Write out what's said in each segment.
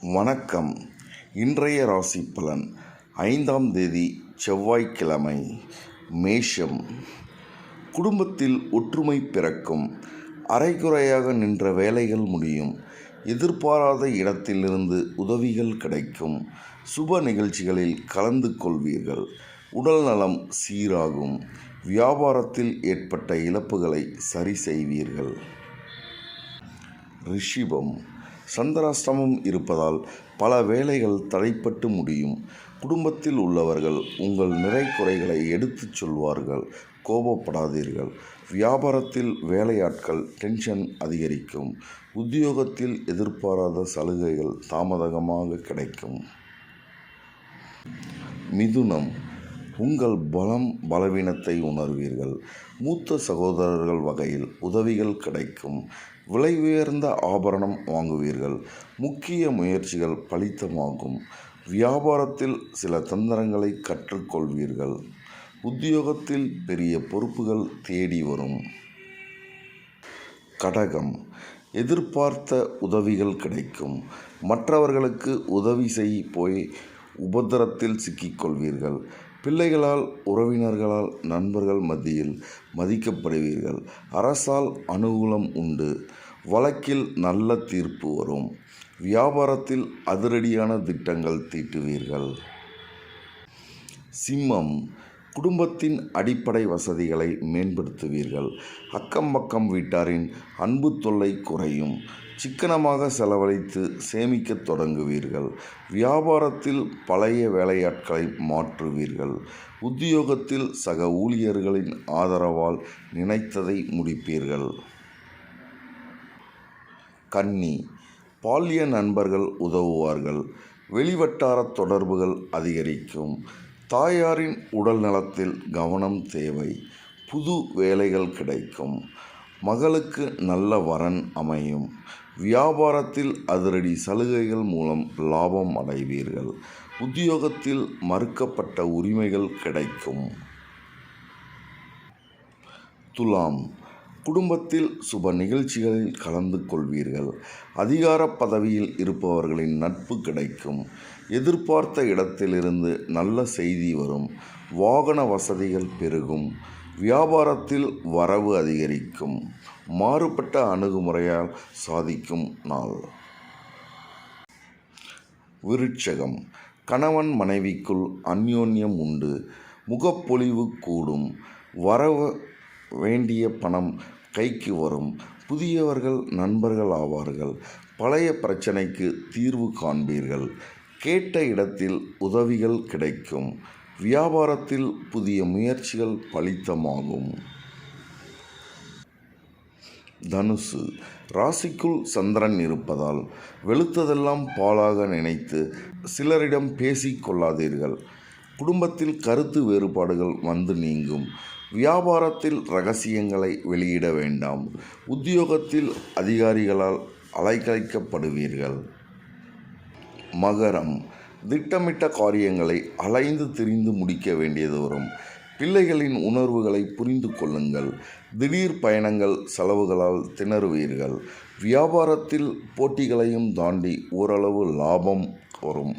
வணக்கம். இன்றைய ராசி பலன் 5ஆம் தேதி செவ்வாய்க்கிழமை. மேஷம். குடும்பத்தில் ஒற்றுமை பிறக்கும். அரைகுறையாக நின்ற வேலைகள் முடியும். எதிர்பாராத இடத்திலிருந்து உதவிகள் கிடைக்கும். சுப நிகழ்ச்சிகளில் கலந்து கொள்வீர்கள். உடல் நலம் சீராகும். வியாபாரத்தில் ஏற்பட்ட இழப்புகளை சரி செய்வீர்கள். ரிஷிபம். சந்திராஷ்டமம் இருப்பதால் பல வேலைகள் தடைப்பட்டு முடியும். குடும்பத்தில் உள்ளவர்கள் உங்கள் நிறை குறைகளை எடுத்துச் சொல்வார்கள். கோபப்படாதீர்கள். வியாபாரத்தில் வேலையாட்கள் டென்ஷன் அதிகரிக்கும். உத்தியோகத்தில் எதிர்பாராத சலுகைகள் தாமதமாக கிடைக்கும். மிதுனம். உங்கள் பலவீனத்தை உணர்வீர்கள். மூத்த சகோதரர்கள் வகையில் உதவிகள் கிடைக்கும். விலை உயர்ந்த ஆபரணம் வாங்குவீர்கள். முக்கிய முயற்சிகள் பலித்தமாகும். வியாபாரத்தில் சில தந்திரங்களை கற்றுக்கொள்வீர்கள். உத்தியோகத்தில் பெரிய பொறுப்புகள் தேடி வரும். கடகம். எதிர்பார்த்த உதவிகள் கிடைக்கும். மற்றவர்களுக்கு உதவி செய்ய போய் உபத்திரத்தில் சிக்கிக்கொள்வீர்கள். பிள்ளைகளால், உறவினர்களால், நண்பர்கள் மத்தியில் மதிக்கப்படுவீர்கள். அரசால் அனுகூலம் உண்டு. வழக்கில் நல்ல தீர்ப்பு வரும். வியாபாரத்தில் அதிரடியான திட்டங்கள் தீட்டுவீர்கள். சிம்மம். குடும்பத்தின் அடிப்படை வசதிகளை மேம்படுத்துவீர்கள். அக்கம் பக்கம் வீட்டாரின் அன்பு தொல்லை குறையும். சிக்கனமாக செலவழித்து சேமிக்கத் தொடங்குவீர்கள். வியாபாரத்தில் பழைய வேலையாட்களை மாற்றுவீர்கள். உத்தியோகத்தில் சக ஊழியர்களின் ஆதரவால் நினைத்ததை முடிப்பீர்கள். கன்னி. பால்ய நண்பர்கள் உதவுவார்கள். வெளிவட்டார தொடர்புகள் அதிகரிக்கும். தாயாரின் உடல் நலத்தில் கவனம் தேவை. புது வேலைகள் கிடைக்கும். மகளுக்கு நல்ல வரன் அமையும். வியாபாரத்தில் அதிரடி சலுகைகள் மூலம் லாபம் அடைவீர்கள். உத்தியோகத்தில் மறுக்கப்பட்ட உரிமைகள் கிடைக்கும். துலாம். குடும்பத்தில் சுப நிகழ்ச்சிகளில் கலந்து கொள்வீர்கள். அதிகார பதவியில் இருப்பவர்களின் நட்பு கிடைக்கும். எதிர்பார்த்த இடத்திலிருந்து நல்ல செய்தி வரும். வாகன வசதிகள் பெருகும். வியாபாரத்தில் வரவு அதிகரிக்கும். மாறுபட்ட அணுகுமுறையால் சாதிக்கும் நாள். விருட்சகம். கணவன் மனைவிக்குள் அந்யோன்யம் உண்டு. முகப்பொலிவு கூடும். வரவு வேண்டிய பணம் கைக்கு வரும். புதியவர்கள் நண்பர்கள் ஆவார்கள். பழைய பிரச்சனைக்கு தீர்வு காண்பீர்கள். கேட்ட இடத்தில் உதவிகள் கிடைக்கும். வியாபாரத்தில் புதிய முயற்சிகள் பலித்தமாகும். தனுசு. ராசிக்குள் சந்திரன் இருப்பதால் வெளுத்ததெல்லாம் பாலாக நினைத்து சிலரிடம் பேசிக் கொள்ளாதீர்கள். குடும்பத்தில் கருத்து வேறுபாடுகள் வந்து நீங்கும். வியாபாரத்தில் இரகசியங்களை வெளியிட வேண்டாம். உத்தியோகத்தில் அதிகாரிகளால் அலைக்கழிக்கப்படுவீர்கள். மகரம். திட்டமிட்ட காரியங்களை அலைந்து திரிந்து முடிக்க வேண்டியது வரும். பிள்ளைகளின் உணர்வுகளை புரிந்து கொள்ளுங்கள். திடீர் பயணங்கள் செலவுகளால் திணறுவீர்கள். வியாபாரத்தில் போட்டிகளையும் தாண்டி ஓரளவு லாபம் வரும்.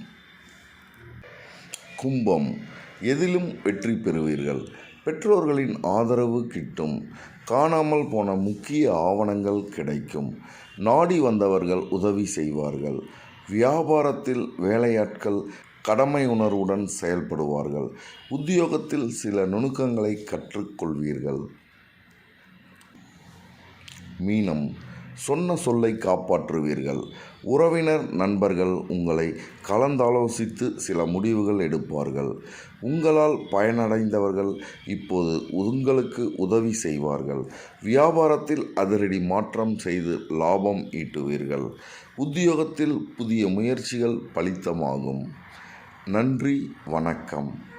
கும்பம். எதிலும் வெற்றி பெறுவீர்கள். பெற்றோர்களின் ஆதரவு கிட்டும். காணாமல் போன முக்கிய ஆவணங்கள் கிடைக்கும். நாடி வந்தவர்கள் உதவி செய்வார்கள். வியாபாரத்தில் வேலையாட்கள் கடமை உணர்வுடன் செயல்படுவார்கள். உத்தியோகத்தில் சில நுணுக்கங்களை கற்றுக்கொள்வீர்கள். மீனம். சொன்ன சொல்லை காப்பாற்றுவீர்கள். உறவினர் நண்பர்கள் உங்களை கலந்தாலோசித்து சில முடிவுகள் எடுப்பார்கள். உங்களால் பயனடைந்தவர்கள் இப்போது உங்களுக்கு உதவி செய்வார்கள். வியாபாரத்தில் அதிரடி மாற்றம் செய்து லாபம் ஈட்டுவீர்கள். உத்தியோகத்தில் புதிய முயற்சிகள் பலித்தமாகும். நன்றி, வணக்கம்.